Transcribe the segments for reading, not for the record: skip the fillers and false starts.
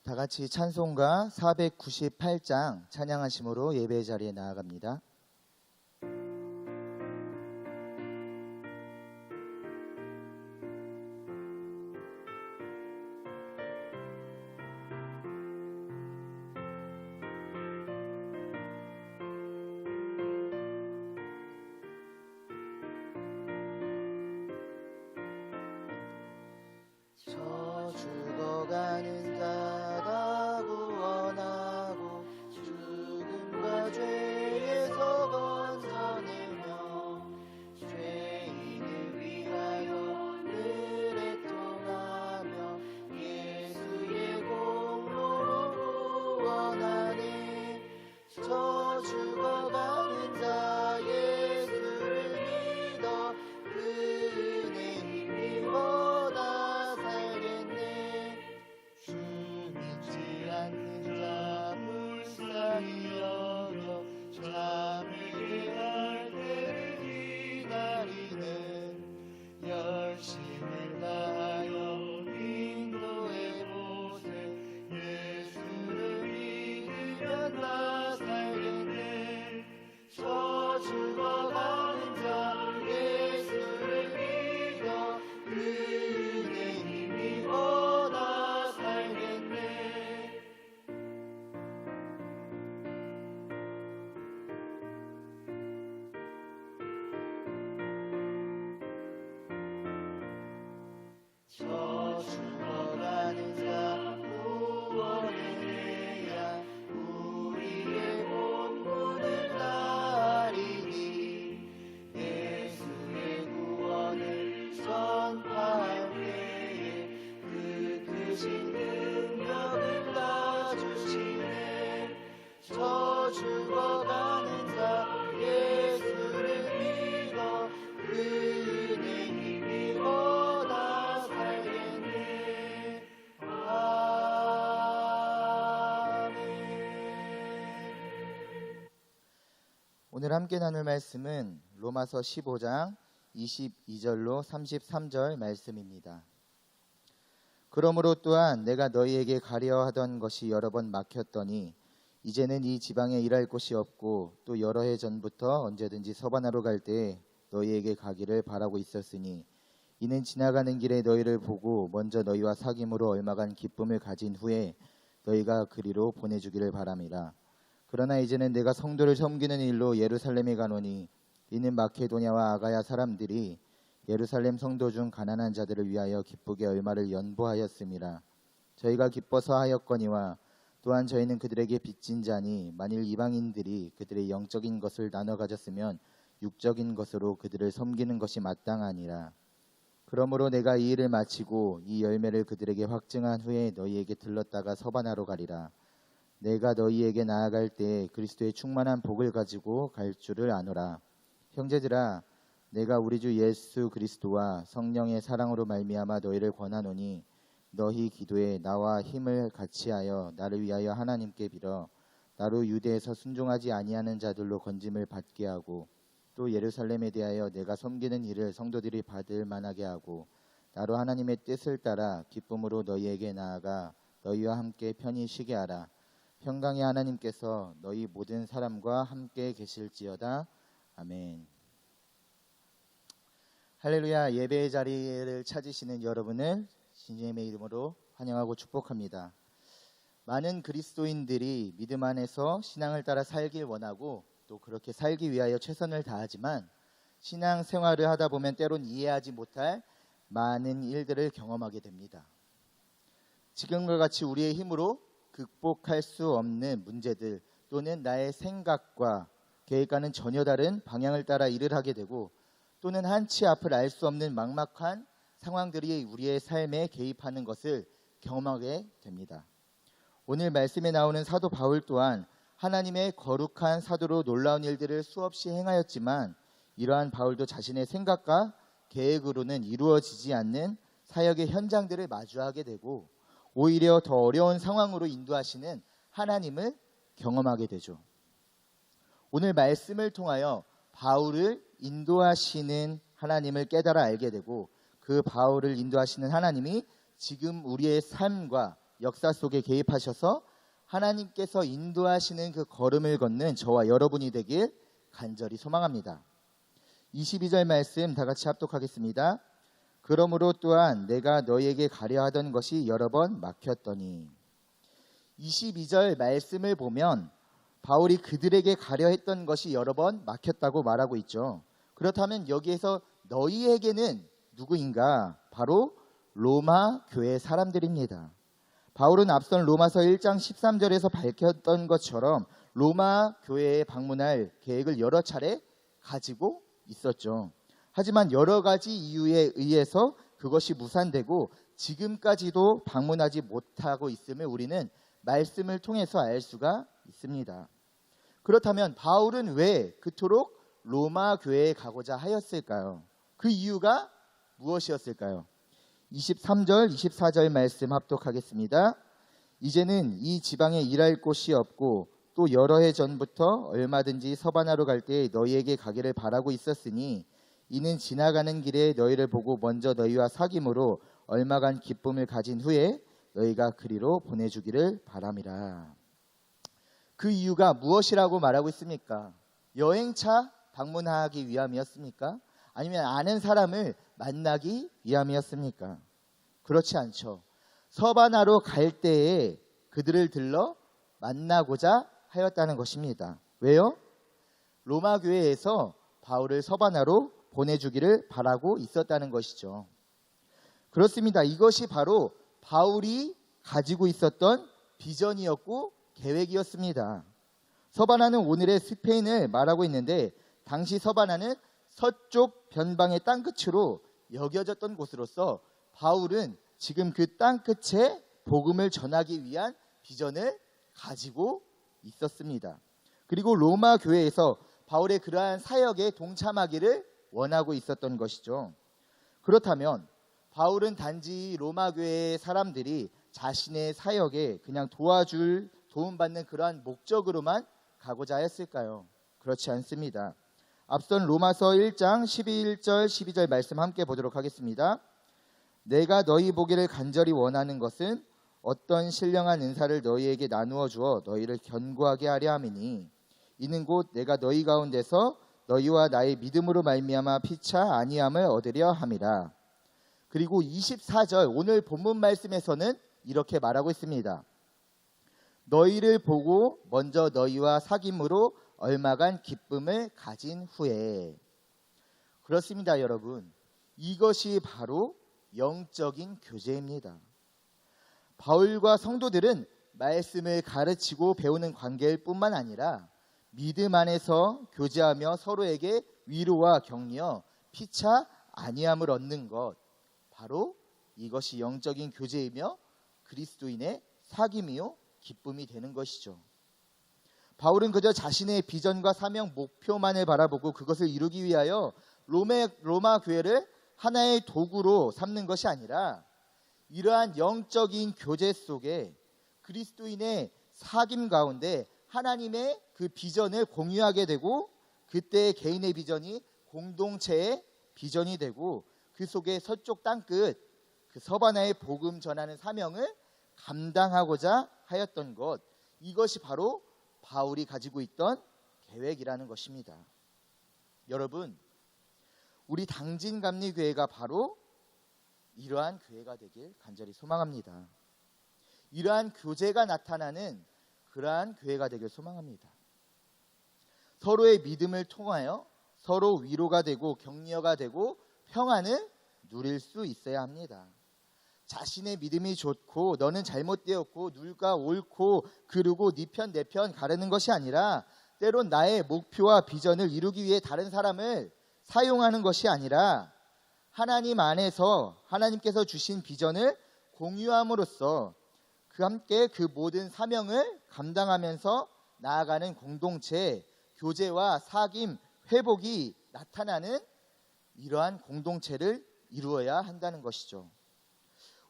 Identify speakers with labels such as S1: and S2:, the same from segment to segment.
S1: 다 같이 찬송가 498장 찬양하심으로 예배 자리에 나아갑니다. 저 죽어가는 자가 구원하고 죽음과 죄에서 건져내며 죄인을 위하여 늘 애통하며 예수의 공로로 구원하네. 저 죽어가는 자 예수를 믿어 그 은혜 힘입어 불쌍히 여겨 잠에게 할 때를 기다리는 열심을 다하여 인도해 보세. 예수를 믿으면 다 살겠네. 저 죽어가는 자 예수를 믿어 그 은혜 힘입어 다 살겠네. 저 죽어가는 자 구원해야 우리의 본분을 다하리니. 예수의 구원을 선포할 때에 그 크신 능력을 다 주시네. 저 죽어가는 자 예수를 믿어 그 은혜 힘입어 오늘 함께 나눌 말씀은 로마서 15장 22절로 33절 말씀입니다. 그러므로 또한 내가 너희에게 가려 하던 것이 여러 번 막혔더니 이제는 이 지방에 일할 곳이 없고 또 여러 해 전부터 언제든지 서바나로 갈 때에 너희에게 가기를 바라고 있었으니 이는 지나가는 길에 너희를 보고 먼저 너희와 사귐으로 얼마간 기쁨을 가진 후에 너희가 그리로 보내주기를 바람이라. 그러나 이제는 내가 성도를 섬기는 일로 예루살렘에 가노니 이는 마케도냐와 아가야 사람들이 예루살렘 성도 중 가난한 자들을 위하여 기쁘게 얼마를 연보하였음이라. 저희가 기뻐서 하였거니와 또한 저희는 그들에게 빚진 자니 만일 이방인들이 그들의 영적인 것을 나눠 가졌으면 육적인 것으로 그들을 섬기는 것이 마땅하니라. 그러므로 내가 이 일을 마치고 이 열매를 그들에게 확증한 후에 너희에게 들렀다가 서바나로 가리라. 내가 너희에게 나아갈 때 그리스도의 충만한 복을 가지고 갈 줄을 아노라. 형제들아, 내가 우리 주 예수 그리스도와 성령의 사랑으로 말미암아 너희를 권하노니 너희 기도에 나와 힘을 같이하여 나를 위하여 하나님께 빌어 나로 유대에서 순종하지 아니하는 자들로 건짐을 받게 하고 또 예루살렘에 대하여 내가 섬기는 일을 성도들이 받을 만하게 하고 나로 하나님의 뜻을 따라 기쁨으로 너희에게 나아가 너희와 함께 편히 쉬게 하라. 평강의 하나님께서 너희 모든 사람과 함께 계실지어다. 아멘. 할렐루야. 예배의 자리를 찾으시는 여러분을 주님의 이름으로 환영하고 축복합니다. 많은 그리스도인들이 믿음 안에서 신앙을 따라 살길 원하고 또 그렇게 살기 위하여 최선을 다하지만 신앙 생활을 하다 보면 때론 이해하지 못할 많은 일들을 경험하게 됩니다. 지금과 같이 우리의 힘으로 극복할 수 없는 문제들 또는 나의 생각과 계획과는 전혀 다른 방향을 따라 일을 하게 되고 또는 한치 앞을 알 수 없는 막막한 상황들이 우리의 삶에 개입하는 것을 경험하게 됩니다. 오늘 말씀에 나오는 사도 바울 또한 하나님의 거룩한 사도로 놀라운 일들을 수없이 행하였지만 이러한 바울도 자신의 생각과 계획으로는 이루어지지 않는 사역의 현장들을 마주하게 되고 오히려 더 어려운 상황으로 인도하시는 하나님을 경험하게 되죠. 오늘 말씀을 통하여 바울을 인도하시는 하나님을 깨달아 알게 되고 그 바울을 인도하시는 하나님이 지금 우리의 삶과 역사 속에 개입하셔서 하나님께서 인도하시는 그 걸음을 걷는 저와 여러분이 되길 간절히 소망합니다. 22절 말씀 다 같이 합독하겠습니다. 그러므로 또한 내가 너희에게 가려 하던 것이 여러 번 막혔더니. 22절 말씀을 보면 바울이 그들에게 가려 했던 것이 여러 번 막혔다고 말하고 있죠. 그렇다면 여기에서 너희에게는 누구인가? 바로 로마 교회 사람들입니다. 바울은 앞선 로마서 1장 13절에서 밝혔던 것처럼 로마 교회에 방문할 계획을 여러 차례 가지고 있었죠. 하지만 여러 가지 이유에 의해서 그것이 무산되고 지금까지도 방문하지 못하고 있음을 우리는 말씀을 통해서 알 수가 있습니다. 그렇다면 바울은 왜 그토록 로마 교회에 가고자 하였을까요? 그 이유가 무엇이었을까요? 23절, 24절 말씀 합독하겠습니다. 이제는 이 지방에 일할 곳이 없고 또 여러 해 전부터 얼마든지 서바나로 갈 때 너희에게 가기를 바라고 있었으니 이는 지나가는 길에 너희를 보고 먼저 너희와 사귐으로 얼마간 기쁨을 가진 후에 너희가 그리로 보내주기를 바람이라. 그 이유가 무엇이라고 말하고 있습니까? 여행차 방문하기 위함이었습니까? 아니면 아는 사람을 만나기 위함이었습니까? 그렇지 않죠. 서바나로 갈 때에 그들을 들러 만나고자 하였다는 것입니다. 왜요? 로마 교회에서 바울을 서바나로 보내주기를 바라고 있었다는 것이죠. 그렇습니다. 이것이 바로 바울이 가지고 있었던 비전이었고 계획이었습니다. 서바나는 오늘의 스페인을 말하고 있는데 당시 서바나는 서쪽 변방의 땅끝으로 여겨졌던 곳으로서 바울은 지금 그 땅끝에 복음을 전하기 위한 비전을 가지고 있었습니다. 그리고 로마 교회에서 바울의 그러한 사역에 동참하기를 원하고 있었던 것이죠. 그렇다면 바울은 단지 로마 교회의 사람들이 자신의 사역에 그냥 도움받는 그러한 목적으로만 가고자 했을까요? 그렇지 않습니다. 앞선 로마서 1장 11절 12절 말씀 함께 보도록 하겠습니다. 내가 너희 보기를 간절히 원하는 것은 어떤 신령한 은사를 너희에게 나누어 주어 너희를 견고하게 하려 함이니 이는 곧 내가 너희 가운데서 너희와 나의 믿음으로 말미암아 피차 아니함을 얻으려 함이라. 그리고 24절 오늘 본문 말씀에서는 이렇게 말하고 있습니다. 너희를 보고 먼저 너희와 사귐으로 얼마간 기쁨을 가진 후에. 그렇습니다, 여러분. 이것이 바로 영적인 교제입니다. 바울과 성도들은 말씀을 가르치고 배우는 관계일 뿐만 아니라 믿음 안에서 교제하며 서로에게 위로와 격려, 피차 아니함을 얻는 것, 바로 이것이 영적인 교제이며 그리스도인의 사귐이요 기쁨이 되는 것이죠. 바울은 그저 자신의 비전과 사명, 목표만을 바라보고 그것을 이루기 위하여 로마 교회를 하나의 도구로 삼는 것이 아니라 이러한 영적인 교제 속에 그리스도인의 사귐 가운데 하나님의 그 비전을 공유하게 되고 그때 개인의 비전이 공동체의 비전이 되고 그 속에 서쪽 땅끝 그 서바나의 복음 전하는 사명을 감당하고자 하였던 것, 이것이 바로 바울이 가지고 있던 계획이라는 것입니다. 여러분, 우리 당진감리교회가 바로 이러한 교회가 되길 간절히 소망합니다. 이러한 교제가 나타나는 그러한 교회가 되길 소망합니다. 서로의 믿음을 통하여 서로 위로가 되고 격려가 되고 평안을 누릴 수 있어야 합니다. 자신의 믿음이 좋고 너는 잘못되었고 누가 옳고 그르고 네 편 내 편 가르는 것이 아니라 때론 나의 목표와 비전을 이루기 위해 다른 사람을 사용하는 것이 아니라 하나님 안에서 하나님께서 주신 비전을 공유함으로써 그 함께 그 모든 사명을 감당하면서 나아가는 공동체, 교제와 사귐, 회복이 나타나는 이러한 공동체를 이루어야 한다는 것이죠.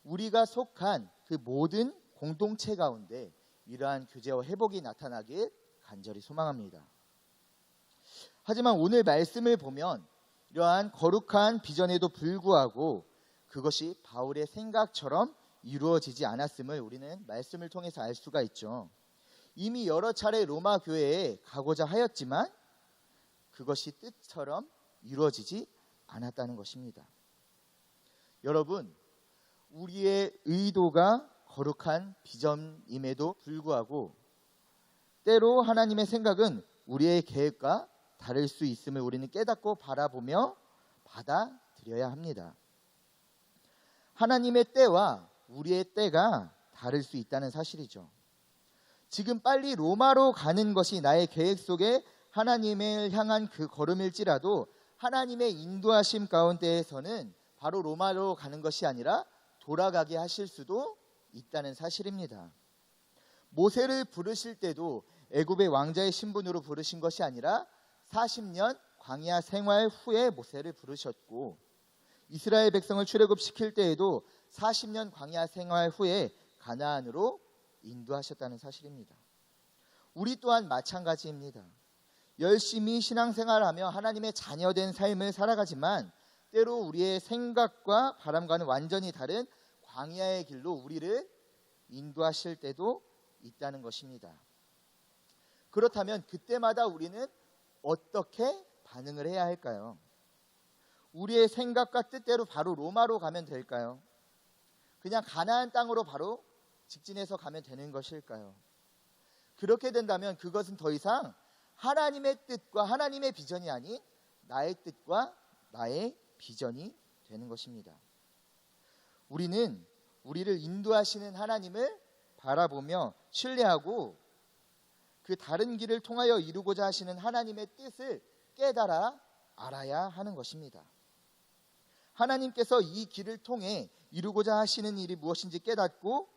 S1: 우리가 속한 그 모든 공동체 가운데 이러한 교제와 회복이 나타나길 간절히 소망합니다. 하지만 오늘 말씀을 보면 이러한 거룩한 비전에도 불구하고 그것이 바울의 생각처럼 이루어지지 않았음을 우리는 말씀을 통해서 알 수가 있죠. 이미 여러 차례 로마 교회에 가고자 하였지만 그것이 뜻처럼 이루어지지 않았다는 것입니다. 여러분, 우리의 의도가 거룩한 비전임에도 불구하고 때로 하나님의 생각은 우리의 계획과 다를 수 있음을 우리는 깨닫고 바라보며 받아들여야 합니다. 하나님의 때와 우리의 때가 다를 수 있다는 사실이죠. 지금 빨리 로마로 가는 것이 나의 계획 속에 하나님을 향한 그 걸음일지라도 하나님의 인도하심 가운데에서는 바로 로마로 가는 것이 아니라 돌아가게 하실 수도 있다는 사실입니다. 모세를 부르실 때도 애굽의 왕자의 신분으로 부르신 것이 아니라 40년 광야 생활 후에 모세를 부르셨고, 이스라엘 백성을 출애굽시킬 때에도 40년 광야 생활 후에 가나안으로 인도하셨다는 사실입니다. 우리 또한 마찬가지입니다. 열심히 신앙생활하며 하나님의 자녀된 삶을 살아가지만 때로 우리의 생각과 바람과는 완전히 다른 광야의 길로 우리를 인도하실 때도 있다는 것입니다. 그렇다면 그때마다 우리는 어떻게 반응을 해야 할까요? 우리의 생각과 뜻대로 바로 로마로 가면 될까요? 그냥 가나안 땅으로 바로 직진해서 가면 되는 것일까요? 그렇게 된다면 그것은 더 이상 하나님의 뜻과 하나님의 비전이 아닌 나의 뜻과 나의 비전이 되는 것입니다. 우리는 우리를 인도하시는 하나님을 바라보며 신뢰하고 그 다른 길을 통하여 이루고자 하시는 하나님의 뜻을 깨달아 알아야 하는 것입니다. 하나님께서 이 길을 통해 이루고자 하시는 일이 무엇인지 깨닫고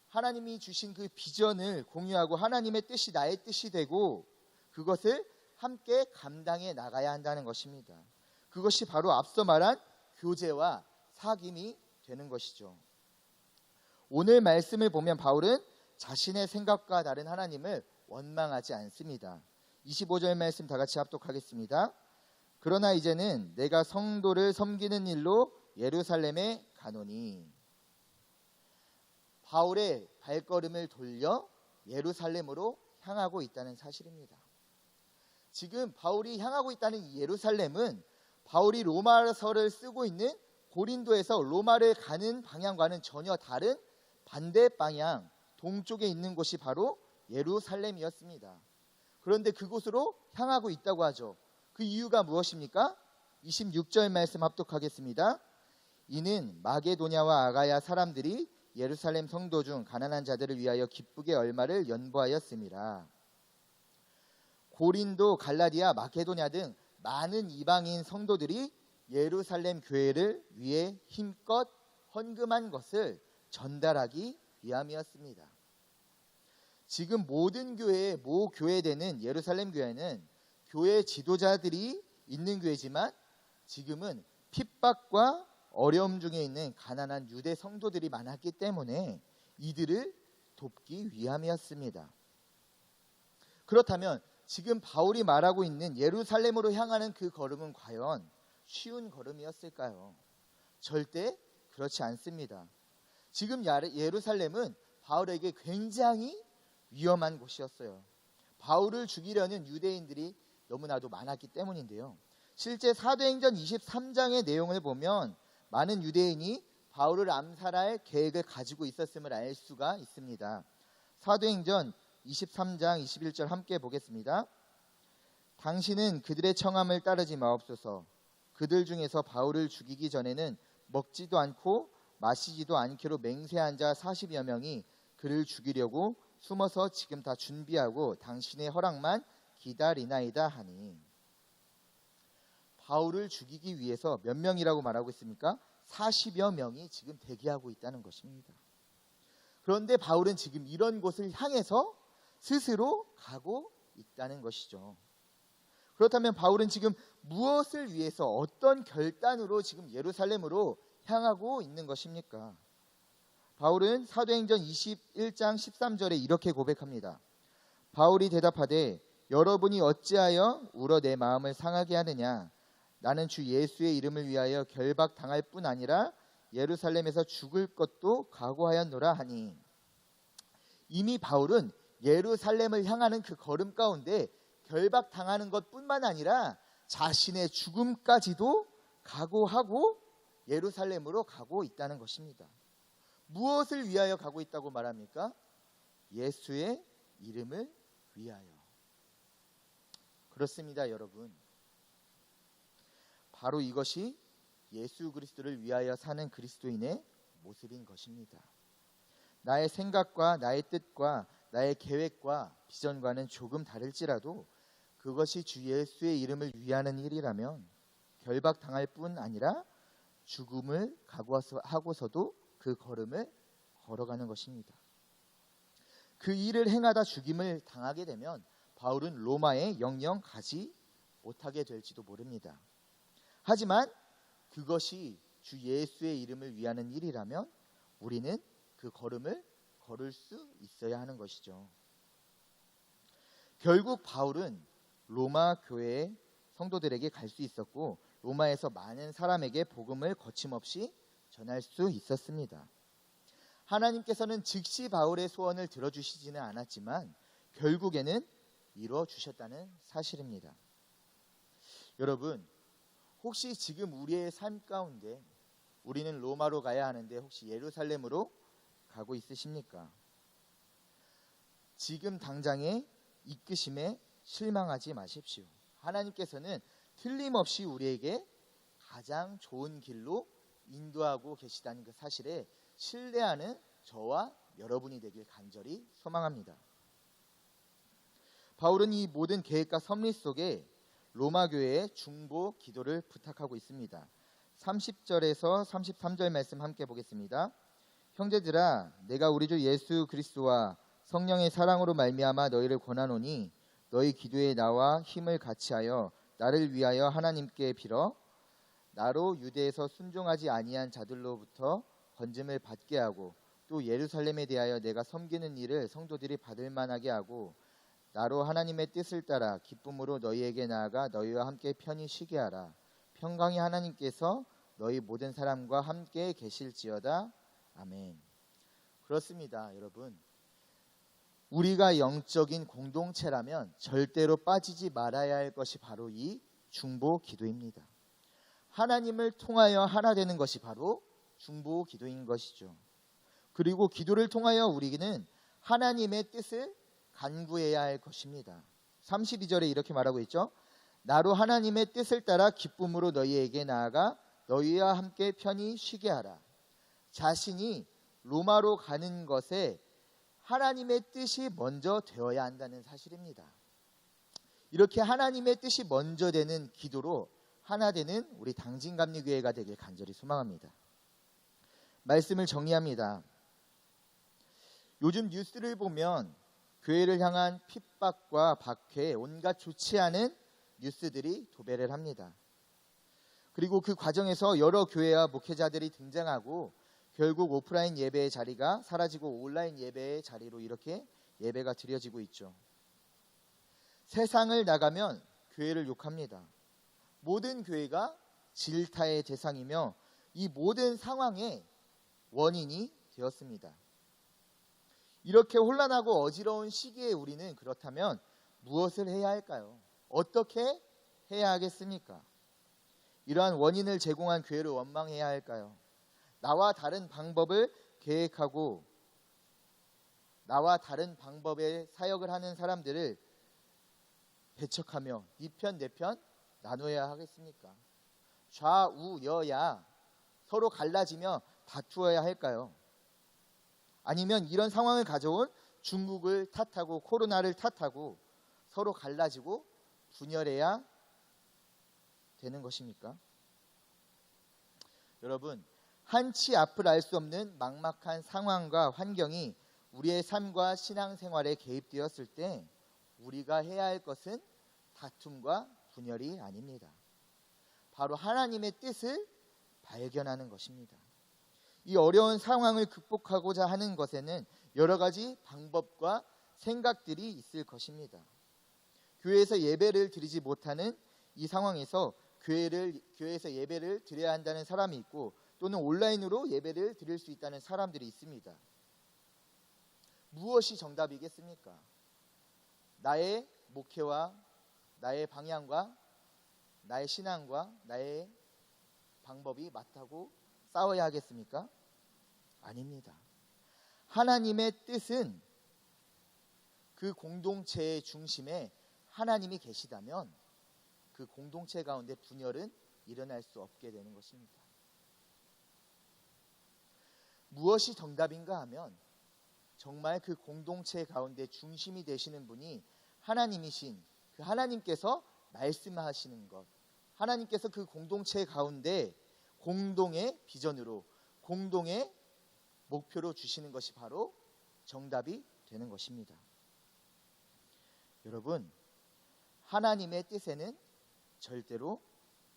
S1: 하나님이 주신 그 비전을 공유하고 하나님의 뜻이 나의 뜻이 되고 그것을 함께 감당해 나가야 한다는 것입니다. 그것이 바로 앞서 말한 교제와 사귐이 되는 것이죠. 오늘 말씀을 보면 바울은 자신의 생각과 다른 하나님을 원망하지 않습니다. 25절 말씀 다 같이 합독하겠습니다. 그러나 이제는 내가 성도를 섬기는 일로 예루살렘에 가노니. 바울의 발걸음을 돌려 예루살렘으로 향하고 있다는 사실입니다. 지금 바울이 향하고 있다는 이 예루살렘은 바울이 로마서를 쓰고 있는 고린도에서 로마를 가는 방향과는 전혀 다른 반대 방향, 동쪽에 있는 곳이 바로 예루살렘이었습니다. 그런데 그곳으로 향하고 있다고 하죠. 그 이유가 무엇입니까? 26절 말씀 합독하겠습니다. 이는 마게도냐와 아가야 사람들이 예루살렘 성도 중 가난한 자들을 위하여 기쁘게 얼마를 연보하였음이라. 고린도, 갈라디아, 마게도냐 등 많은 이방인 성도들이 예루살렘 교회를 위해 힘껏 헌금한 것을 전달하기 위함이었습니다. 지금 모든 교회의 모 교회되는 예루살렘 교회는 교회 지도자들이 있는 교회지만 지금은 핍박과 어려움 중에 있는 가난한 유대 성도들이 많았기 때문에 이들을 돕기 위함이었습니다. 그렇다면 지금 바울이 말하고 있는 예루살렘으로 향하는 그 걸음은 과연 쉬운 걸음이었을까요? 절대 그렇지 않습니다. 지금 예루살렘은 바울에게 굉장히 위험한 곳이었어요. 바울을 죽이려는 유대인들이 너무나도 많았기 때문인데요. 실제 사도행전 23장의 내용을 보면 많은 유대인이 바울을 암살할 계획을 가지고 있었음을 알 수가 있습니다. 사도행전 23장 21절 함께 보겠습니다. 당신은 그들의 청함을 따르지 마옵소서. 그들 중에서 바울을 죽이기 전에는 먹지도 않고 마시지도 않기로 맹세한 자 40여 명이 그를 죽이려고 숨어서 지금 다 준비하고 당신의 허락만 기다리나이다 하니. 바울을 죽이기 위해서 몇 명이라고 말하고 있습니까? 40여 명이 지금 대기하고 있다는 것입니다. 그런데 바울은 지금 이런 곳을 향해서 스스로 가고 있다는 것이죠. 그렇다면 바울은 지금 무엇을 위해서 어떤 결단으로 지금 예루살렘으로 향하고 있는 것입니까? 바울은 사도행전 21장 13절에 이렇게 고백합니다. 바울이 대답하되 여러분이 어찌하여 울어 내 마음을 상하게 하느냐? 나는 주 예수의 이름을 위하여 결박당할 뿐 아니라 예루살렘에서 죽을 것도 각오하였노라 하니, 이미 바울은 예루살렘을 향하는 그 걸음 가운데 결박당하는 것뿐만 아니라 자신의 죽음까지도 각오하고 예루살렘으로 가고 있다는 것입니다. 무엇을 위하여 가고 있다고 말합니까? 예수의 이름을 위하여. 그렇습니다, 여러분. 바로 이것이 예수 그리스도를 위하여 사는 그리스도인의 모습인 것입니다. 나의 생각과 나의 뜻과 나의 계획과 비전과는 조금 다를지라도 그것이 주 예수의 이름을 위하는 일이라면 결박당할 뿐 아니라 죽음을 각오하고서도 그 걸음을 걸어가는 것입니다. 그 일을 행하다 죽임을 당하게 되면 바울은 로마에 영영 가지 못하게 될지도 모릅니다. 하지만 그것이 주 예수의 이름을 위하는 일이라면 우리는 그 걸음을 걸을 수 있어야 하는 것이죠. 결국 바울은 로마 교회의 성도들에게 갈 수 있었고 로마에서 많은 사람에게 복음을 거침없이 전할 수 있었습니다. 하나님께서는 즉시 바울의 소원을 들어주시지는 않았지만 결국에는 이루어주셨다는 사실입니다. 여러분, 혹시 지금 우리의 삶 가운데 우리는 로마로 가야 하는데 혹시 예루살렘으로 가고 있으십니까? 지금 당장의 이끄심에 실망하지 마십시오. 하나님께서는 틀림없이 우리에게 가장 좋은 길로 인도하고 계시다는 그 사실에 신뢰하는 저와 여러분이 되길 간절히 소망합니다. 바울은 이 모든 계획과 섭리 속에 로마 교회의 중보 기도를 부탁하고 있습니다. 30절에서 33절 말씀 함께 보겠습니다. 형제들아, 내가 우리 주 예수 그리스도와 성령의 사랑으로 말미암아 너희를 권하노니 너희 기도에 나와 힘을 같이하여 나를 위하여 하나님께 빌어 나로 유대에서 순종하지 아니한 자들로부터 건짐을 받게 하고 또 예루살렘에 대하여 내가 섬기는 일을 성도들이 받을 만하게 하고 나로 하나님의 뜻을 따라 기쁨으로 너희에게 나아가 너희와 함께 편히 쉬게 하라. 평강의 하나님께서 너희 모든 사람과 함께 계실지어다. 아멘. 그렇습니다, 여러분. 우리가 영적인 공동체라면 절대로 빠지지 말아야 할 것이 바로 이 중보 기도입니다. 하나님을 통하여 하나 되는 것이 바로 중보 기도인 것이죠. 그리고 기도를 통하여 우리는 하나님의 뜻을 간구해야 할 것입니다. 32절에 이렇게 말하고 있죠. 나로 하나님의 뜻을 따라 기쁨으로 너희에게 나아가 너희와 함께 편히 쉬게 하라. 자신이 로마로 가는 것에 하나님의 뜻이 먼저 되어야 한다는 사실입니다. 이렇게 하나님의 뜻이 먼저 되는 기도로 하나 되는 우리 당진감리교회가 되길 간절히 소망합니다. 말씀을 정리합니다. 요즘 뉴스를 보면 교회를 향한 핍박과 박해, 온갖 좋지 않은 뉴스들이 도배를 합니다. 그리고 그 과정에서 여러 교회와 목회자들이 등장하고 결국 오프라인 예배의 자리가 사라지고 온라인 예배의 자리로 이렇게 예배가 드려지고 있죠. 세상을 나가면 교회를 욕합니다. 모든 교회가 질타의 대상이며 이 모든 상황의 원인이 되었습니다. 이렇게 혼란하고 어지러운 시기에 우리는 그렇다면 무엇을 해야 할까요? 어떻게 해야 하겠습니까? 이러한 원인을 제공한 교회를 원망해야 할까요? 나와 다른 방법을 계획하고 나와 다른 방법의 사역을 하는 사람들을 배척하며 네 편 내 편 나눠야 하겠습니까? 좌우여야 서로 갈라지며 다투어야 할까요? 아니면 이런 상황을 가져온 중국을 탓하고 코로나를 탓하고 서로 갈라지고 분열해야 되는 것입니까? 여러분, 한치 앞을 알 수 없는 막막한 상황과 환경이 우리의 삶과 신앙생활에 개입되었을 때 우리가 해야 할 것은 다툼과 분열이 아닙니다. 바로 하나님의 뜻을 발견하는 것입니다. 이 어려운 상황을 극복하고자 하는 것에는 여러 가지 방법과 생각들이 있을 것입니다. 교회에서 예배를 드리지 못하는 이 상황에서 교회에서 예배를 드려야 한다는 사람이 있고 또는 온라인으로 예배를 드릴 수 있다는 사람들이 있습니다. 무엇이 정답이겠습니까? 나의 목회와 나의 방향과 나의 신앙과 나의 방법이 맞다고 싸워야 하겠습니까? 아닙니다. 하나님의 뜻은 그 공동체의 중심에 하나님이 계시다면 그 공동체 가운데 분열은 일어날 수 없게 되는 것입니다. 무엇이 정답인가 하면 정말 그 공동체 가운데 중심이 되시는 분이 하나님이신 그 하나님께서 말씀하시는 것, 하나님께서 그 공동체 가운데 공동의 비전으로 공동의 목표로 주시는 것이 바로 정답이 되는 것입니다. 여러분, 하나님의 뜻에는 절대로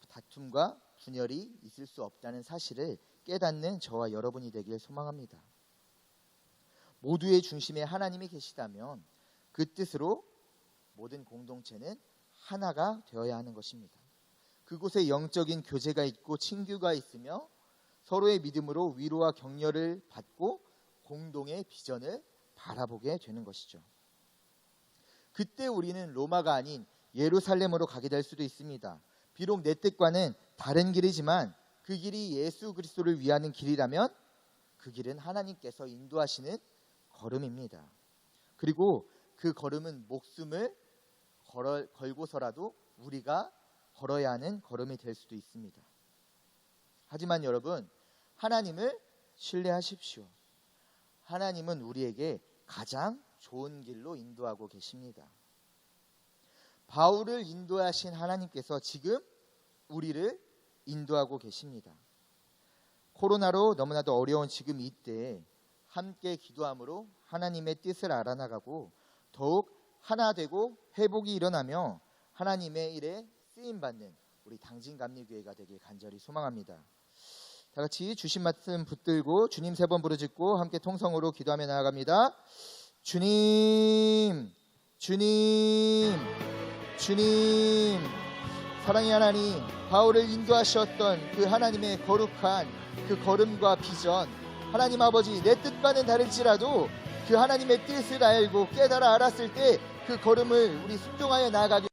S1: 다툼과 분열이 있을 수 없다는 사실을 깨닫는 저와 여러분이 되길 소망합니다. 모두의 중심에 하나님이 계시다면 그 뜻으로 모든 공동체는 하나가 되어야 하는 것입니다. 그곳에 영적인 교제가 있고 친교가 있으며 서로의 믿음으로 위로와 격려를 받고 공동의 비전을 바라보게 되는 것이죠. 그때 우리는 로마가 아닌 예루살렘으로 가게 될 수도 있습니다. 비록 내 뜻과는 다른 길이지만 그 길이 예수 그리스도를 위하는 길이라면 그 길은 하나님께서 인도하시는 걸음입니다. 그리고 그 걸음은 목숨을 걸고서라도 우리가 걸어야 하는 걸음이 될 수도 있습니다. 하지만 여러분, 하나님을 신뢰하십시오. 하나님은 우리에게 가장 좋은 길로 인도하고 계십니다. 바울을 인도하신 하나님께서 지금 우리를 인도하고 계십니다. 코로나로 너무나도 어려운 지금 이때에 함께 기도함으로 하나님의 뜻을 알아나가고 더욱 하나 되고 회복이 일어나며 하나님의 일에 쓰임받는 우리 당진감리교회가 되길 간절히 소망합니다. 다 같이 주신 말씀 붙들고 주님 3번 부르짖고 함께 통성으로 기도하며 나아갑니다. 주님, 주님, 주님. 사랑의 하나님, 바울을 인도하셨던 그 하나님의 거룩한 그 걸음과 비전, 하나님 아버지, 내 뜻과는 다를지라도 그 하나님의 뜻을 알고 깨달아 알았을 때 그 걸음을 우리 순종하여 나아가기